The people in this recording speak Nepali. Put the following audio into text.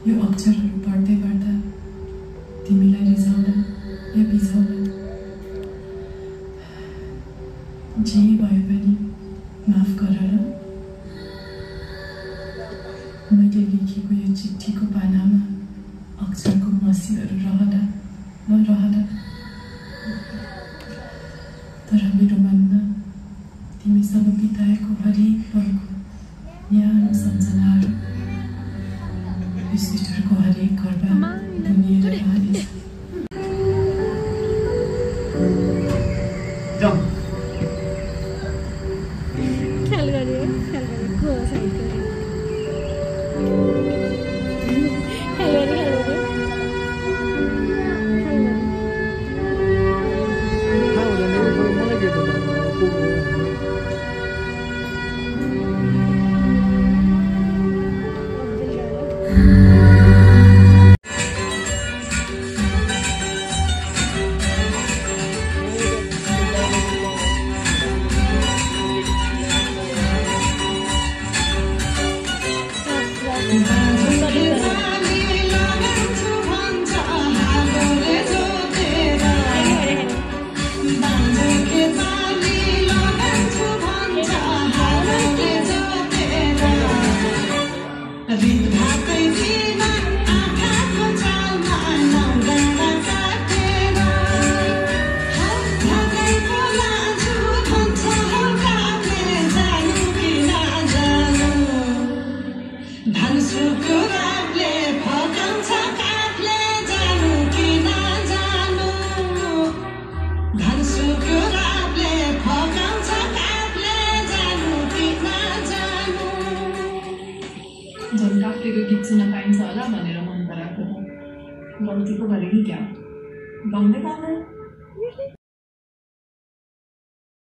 यो अक्षरहरू पढ्दै गर्दा तिमीलाई रिझाउन या बिझाउन जे भए पनि माफ गर न। मैले लेखेको यो चिठीको पानामा अक्षरको मसीहरू रहला नरहला, तर मेरो मनमा तिमीसँग बिताएको हरेक पलको न्यानो सम्झनाहरू स्वेटरको हरेक घरमा बुनिएर रहनेछ। झन्काफ्लेको गीत सुन्न पाइन्छ होला भनेर मन पराएको। गल्तीको भरे कि क्या गाउँदै गाउँदै